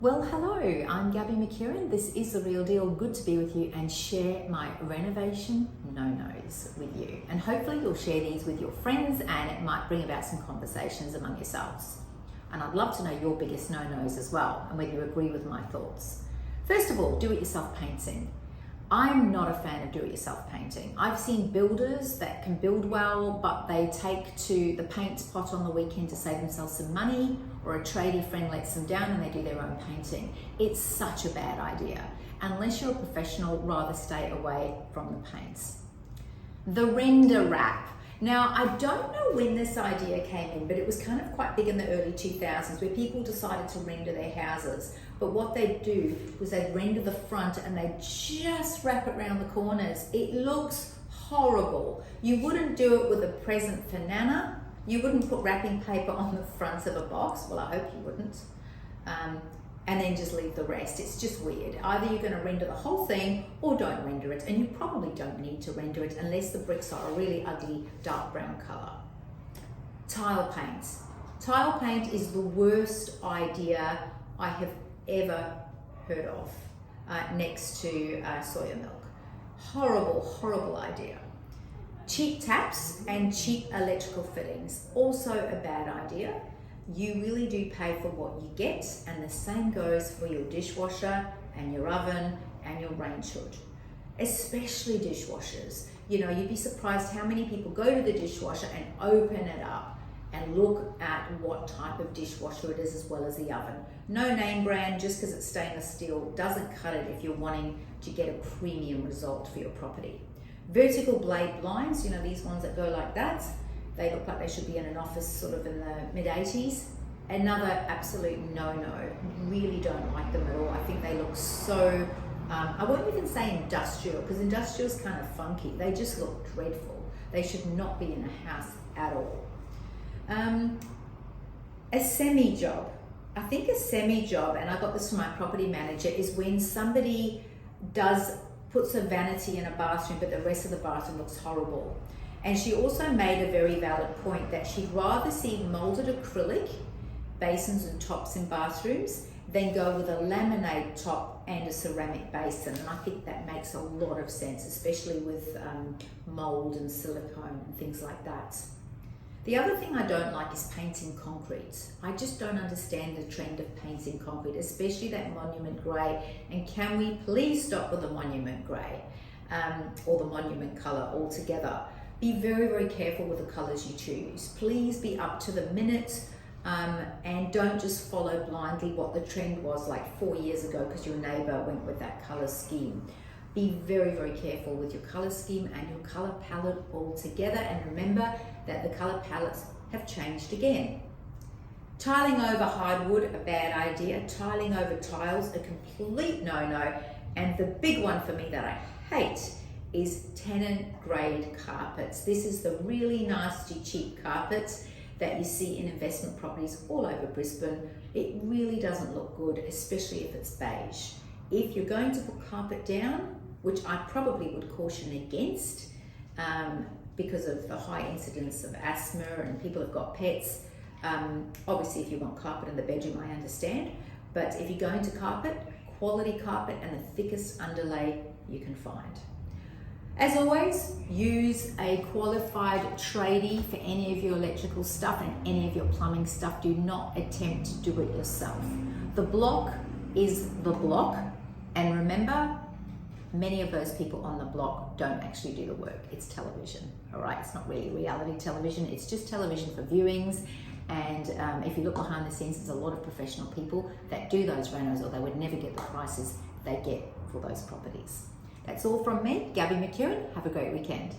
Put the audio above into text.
Well, hello, I'm Gabby McKieran. This is The Real Deal. Good to be with you and share my renovation no-nos with you. And hopefully you'll share these with your friends and it might bring about some conversations among yourselves. And I'd love to know your biggest no-nos as well and whether you agree with my thoughts. First of all, do-it-yourself painting. I'm not a fan of do-it-yourself painting. I've seen builders that can build well, but they take to the paint pot on the weekend to save themselves some money, or a tradie friend lets them down and they do their own painting. It's such a bad idea. Unless you're a professional, rather stay away from the paints. The render wrap. Now, I don't know when this idea came in, but it was kind of quite big in the early 2000s where people decided to render their houses. But what they'd do was they'd render the front and they'd just wrap it around the corners. It looks horrible. You wouldn't do it with a present for Nana. You wouldn't put wrapping paper on the fronts of a box. Well, I hope you wouldn't. And then just leave the rest. It's just weird. Either you're going to render the whole thing or don't render it. And you probably don't need to render it unless the bricks are a really ugly dark brown color. Tile paint. Tile paint is the worst idea I have ever heard of, next to soya milk. Horrible, horrible idea. Cheap taps and cheap electrical fittings, also a bad idea. You really do pay for what you get, and the same goes for your dishwasher and your oven and your range hood, especially dishwashers. You know, you'd be surprised how many people go to the dishwasher and open it up and look at what type of dishwasher it is as well as the oven. No name brand, just because it's stainless steel, doesn't cut it if you're wanting to get a premium result for your property. Vertical blade blinds, you know, these ones that go like that, they look like they should be in an office sort of in the mid-80s. Another absolute no-no. Really don't like them at all. I think they look so, I won't even say industrial, because industrial is kind of funky. They just look dreadful. They should not be in a house at all. A semi-job. I think a semi-job, and I got this from my property manager, is when somebody puts a vanity in a bathroom, but the rest of the bathroom looks horrible. And she also made a very valid point that she'd rather see molded acrylic basins and tops in bathrooms than go with a laminate top and a ceramic basin. And I think that makes a lot of sense, especially with mold and silicone and things like that. The other thing I don't like is painting concrete. I just don't understand the trend of painting concrete, especially that monument grey. And can we please stop with the monument grey or the monument colour altogether? Be very, very careful with the colours you choose. Please be up to the minute and don't just follow blindly what the trend was like 4 years ago because your neighbour went with that colour scheme. Be very, very careful with your colour scheme and your colour palette altogether, and remember that the colour palettes have changed again. Tiling over hardwood, a bad idea. Tiling over tiles, a complete no-no. And the big one for me that I hate is tenant grade carpets. This is the really nasty cheap carpets that you see in investment properties all over Brisbane. It really doesn't look good, especially if it's beige. If you're going to put carpet down, which I probably would caution against because of the high incidence of asthma and people have got pets. Obviously, if you want carpet in the bedroom, I understand. But if you're going to carpet, quality carpet and the thickest underlay you can find. As always, use a qualified tradie for any of your electrical stuff and any of your plumbing stuff. Do not attempt to do it yourself. The block is the block, and remember, many of those people on the block don't actually do the work. It's television, all right? It's not really reality television. It's just television for viewings. And if you look behind the scenes, there's a lot of professional people that do those renos, or they would never get the prices they get for those properties. That's all from me, Gabby McKieran. Have a great weekend.